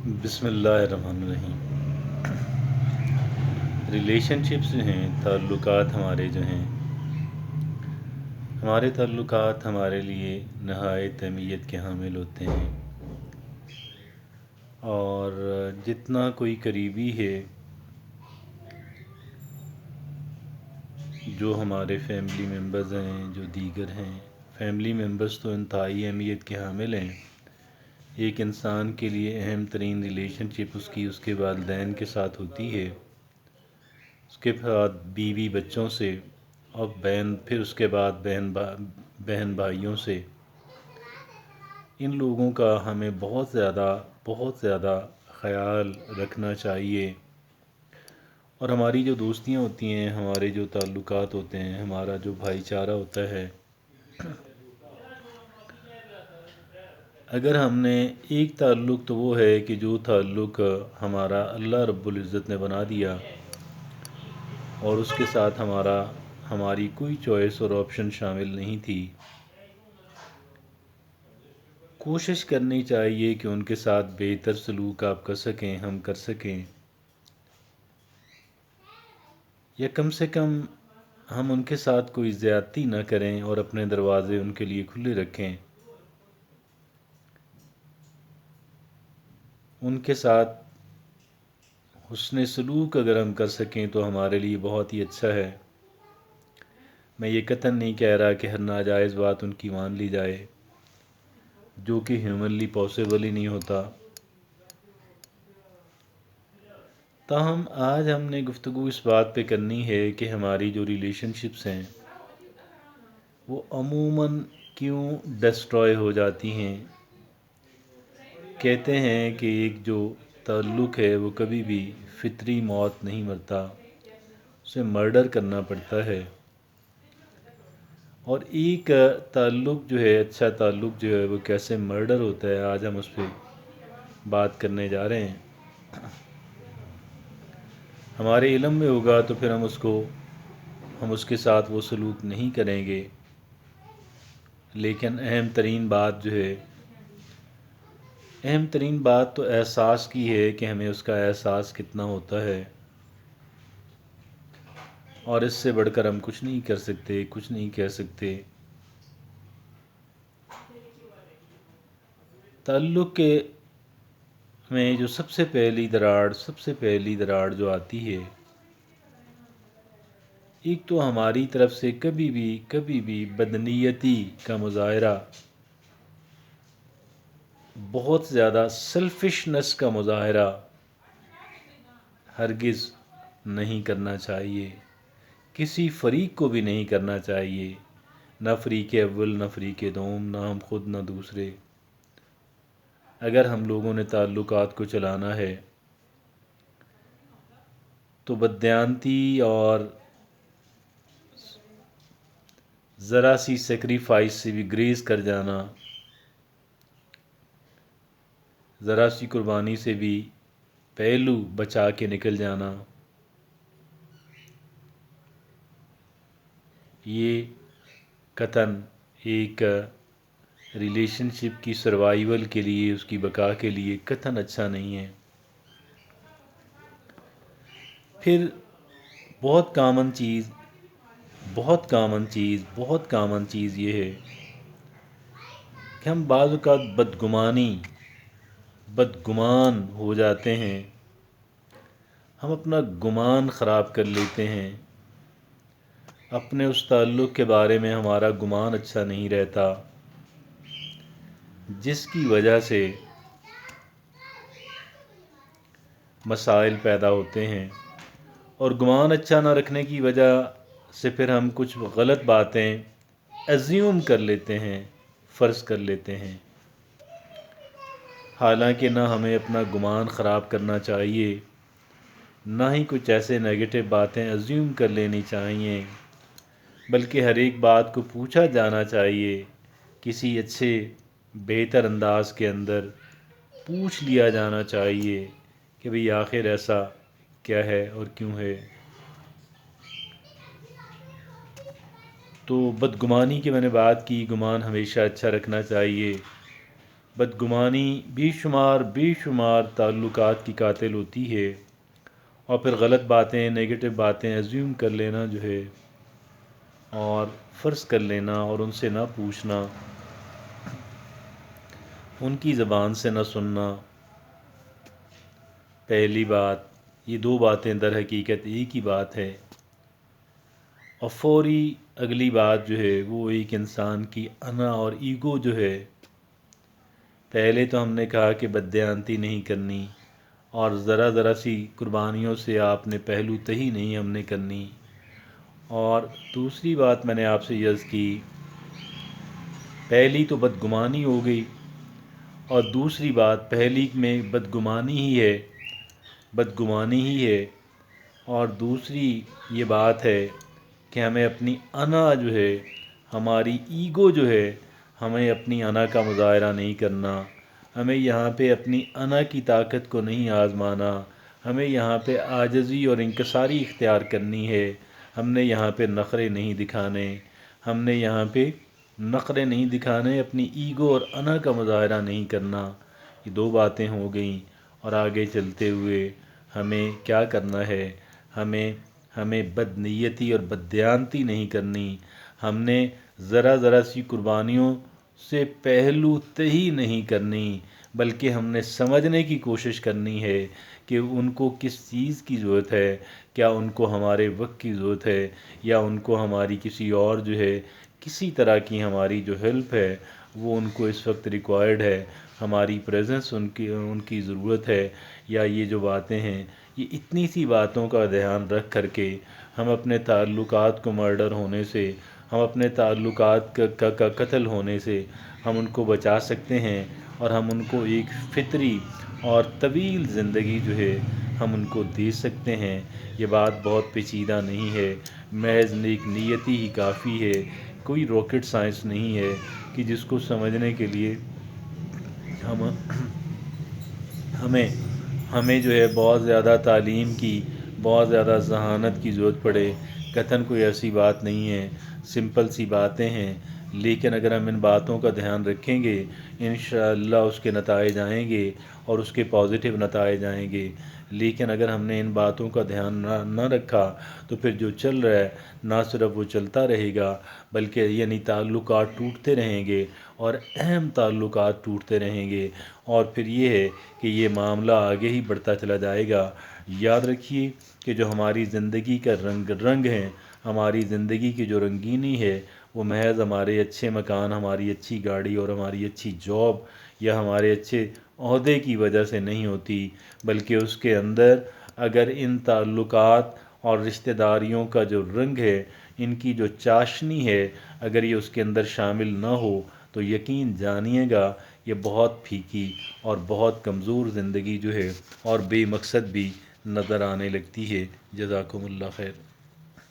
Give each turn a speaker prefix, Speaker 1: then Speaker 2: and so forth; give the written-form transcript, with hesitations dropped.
Speaker 1: بسم اللہ الرحمن الرحیم۔ ریلیشن شپس جو ہیں، تعلقات ہمارے جو ہیں، ہمارے تعلقات ہمارے لیے نہایت اہمیت کے حامل ہوتے ہیں، اور جتنا کوئی قریبی ہے جو ہمارے فیملی ممبرز ہیں، جو دیگر ہیں، فیملی ممبرز تو انتہائی اہمیت کے حامل ہیں۔ ایک انسان کے لیے اہم ترین ریلیشن شپ اس کے والدین کے ساتھ ہوتی ہے، اس کے بعد بیوی بچوں سے، اور پھر اس کے بعد بہن بھائیوں سے۔ ان لوگوں کا ہمیں بہت زیادہ خیال رکھنا چاہیے، اور ہماری جو دوستیاں ہوتی ہیں، ہمارے جو تعلقات ہوتے ہیں، ہمارا جو بھائی چارہ ہوتا ہے، اگر ہم نے ایک تعلق تو وہ ہے کہ جو تعلق ہمارا اللہ رب العزت نے بنا دیا، اور اس کے ساتھ ہماری کوئی چوائس اور آپشن شامل نہیں تھی، کوشش کرنی چاہیے کہ ان کے ساتھ بہتر سلوک آپ کر سکیں، ہم کر سکیں، یا کم سے کم ہم ان کے ساتھ کوئی زیادتی نہ کریں اور اپنے دروازے ان کے لیے کھلے رکھیں۔ ان کے ساتھ حسن سلوک اگر ہم کر سکیں تو ہمارے لیے بہت ہی اچھا ہے۔ میں یہ قطعاً نہیں کہہ رہا کہ ہر ناجائز بات ان کی مان لی جائے، جو کہ ہیومنلی پاسبل ہی نہیں ہوتا۔ تاہم آج ہم نے گفتگو اس بات پہ کرنی ہے کہ ہماری جو ریلیشن شپس ہیں وہ عموماً کیوں ڈسٹروائے ہو جاتی ہیں۔ کہتے ہیں کہ ایک جو تعلق ہے وہ کبھی بھی فطری موت نہیں مرتا، اسے مرڈر کرنا پڑتا ہے، اور ایک تعلق جو ہے، اچھا تعلق جو ہے وہ کیسے مرڈر ہوتا ہے، آج ہم اس پہ بات کرنے جا رہے ہیں۔ ہمارے علم میں ہوگا تو پھر ہم اس کے ساتھ وہ سلوک نہیں کریں گے، لیکن اہم ترین بات تو احساس کی ہے کہ ہمیں اس کا احساس کتنا ہوتا ہے، اور اس سے بڑھ کر ہم کچھ نہیں کر سکتے، کچھ نہیں کہہ سکتے۔ تعلق کے میں جو سب سے پہلی دراڑ جو آتی ہے، ایک تو ہماری طرف سے کبھی بھی بدنیتی کا مظاہرہ، بہت زیادہ سیلفشنس کا مظاہرہ ہرگز نہیں کرنا چاہیے، کسی فریق کو بھی نہیں کرنا چاہیے، نہ فریق اول، نہ فریق دوم، نہ ہم خود نہ دوسرے۔ اگر ہم لوگوں نے تعلقات کو چلانا ہے تو بددیانتی اور ذرا سی سیکریفائس سے بھی گریز کر جانا، ذرا سی قربانی سے بھی پہلو بچا کے نکل جانا، یہ قطعاً ایک ریلیشن شپ کی سروائیول کے لیے، اس کی بقا کے لیے قطعاً اچھا نہیں ہے۔ پھر بہت کامن چیز یہ ہے کہ ہم بعض اوقات بدگمان ہو جاتے ہیں، ہم اپنا گمان خراب کر لیتے ہیں، اپنے اس تعلق کے بارے میں ہمارا گمان اچھا نہیں رہتا، جس کی وجہ سے مسائل پیدا ہوتے ہیں، اور گمان اچھا نہ رکھنے کی وجہ سے پھر ہم کچھ غلط باتیں ایزیوم کر لیتے ہیں، فرض کر لیتے ہیں، حالانکہ نہ ہمیں اپنا گمان خراب کرنا چاہیے، نہ ہی کچھ ایسے نیگیٹو باتیں ایزیوم کر لینی چاہیے، بلکہ ہر ایک بات کو پوچھا جانا چاہیے، کسی اچھے بہتر انداز کے اندر پوچھ لیا جانا چاہیے کہ بھئی آخر ایسا کیا ہے اور کیوں ہے۔ تو بدگمانی کی میں نے بات کی، گمان ہمیشہ اچھا رکھنا چاہیے، بدگمانی بے شمار تعلقات کی قاتل ہوتی ہے، اور پھر غلط باتیں، نگیٹو باتیں ایزیوم کر لینا جو ہے، اور فرض کر لینا اور ان سے نہ پوچھنا، ان کی زبان سے نہ سننا، پہلی بات یہ دو باتیں در حقیقت ایک ہی بات ہے، اور فوری اگلی بات جو ہے وہ ایک انسان کی انا اور ایگو جو ہے۔ پہلے تو ہم نے کہا کہ بددیانتی نہیں کرنی، اور ذرا سی قربانیوں سے آپ نے پہلو تہی نہیں ہم نے کرنی، اور دوسری بات میں نے آپ سے عرض کی، پہلی تو بدگمانی ہو گئی، اور دوسری بات پہلی میں بدگمانی ہی ہے، اور دوسری یہ بات ہے کہ ہمیں اپنی انا جو ہے، ہماری ایگو جو ہے، ہمیں اپنی انا کا مظاہرہ نہیں کرنا، ہمیں یہاں پہ اپنی انا کی طاقت کو نہیں آزمانا، ہمیں یہاں پہ عاجزی اور انکساری اختیار کرنی ہے، ہم نے یہاں پہ نخرے نہیں دکھانے، اپنی ایگو اور انا کا مظاہرہ نہیں کرنا۔ یہ دو باتیں ہو گئیں، اور آگے چلتے ہوئے ہمیں کیا کرنا ہے، ہمیں بدنیتی اور بددیانتی نہیں کرنی، ہم نے ذرا سی قربانیوں سے پہلو تہی نہیں کرنی، بلکہ ہم نے سمجھنے کی کوشش کرنی ہے کہ ان کو کس چیز کی ضرورت ہے، کیا ان کو ہمارے وقت کی ضرورت ہے، یا ان کو ہماری کسی اور جو ہے کسی طرح کی ہماری جو ہیلپ ہے وہ ان کو اس وقت ریکوائرڈ ہے، ہماری پریزنس ان کی ضرورت ہے، یا یہ جو باتیں ہیں، یہ اتنی سی باتوں کا دھیان رکھ کر کے ہم اپنے تعلقات کو مرڈر ہونے سے، ہم اپنے تعلقات کا قتل ہونے سے ہم ان کو بچا سکتے ہیں، اور ہم ان کو ایک فطری اور طویل زندگی جو ہے ہم ان کو دے سکتے ہیں۔ یہ بات بہت پیچیدہ نہیں ہے، محض نیک نیتی ہی کافی ہے، کوئی راکٹ سائنس نہیں ہے کہ جس کو سمجھنے کے لیے ہمیں جو ہے بہت زیادہ تعلیم کی، بہت زیادہ ذہانت کی ضرورت پڑے۔ قطعاً کوئی ایسی بات نہیں ہے، سمپل سی باتیں ہیں، لیکن اگر ہم ان باتوں کا دھیان رکھیں گے انشاءاللہ اس کے نتائج آئیں گے، اور اس کے پازیٹیو نتائج آئیں گے۔ لیکن اگر ہم نے ان باتوں کا دھیان نہ رکھا تو پھر جو چل رہا ہے نہ صرف وہ چلتا رہے گا، بلکہ یعنی تعلقات ٹوٹتے رہیں گے، اور اہم تعلقات ٹوٹتے رہیں گے، اور پھر یہ ہے کہ یہ معاملہ آگے ہی بڑھتا چلا جائے گا۔ یاد رکھیے کہ جو ہماری زندگی کا رنگ ہے، ہماری زندگی کی جو رنگینی ہے، وہ محض ہمارے اچھے مکان، ہماری اچھی گاڑی اور ہماری اچھی جاب یا ہمارے اچھے عہدے کی وجہ سے نہیں ہوتی، بلکہ اس کے اندر اگر ان تعلقات اور رشتہ داریوں کا جو رنگ ہے، ان کی جو چاشنی ہے، اگر یہ اس کے اندر شامل نہ ہو تو یقین جانیے گا یہ بہت پھیکی اور بہت کمزور زندگی جو ہے اور بے مقصد بھی نظر آنے لگتی ہے۔ جزاکم اللہ خیر۔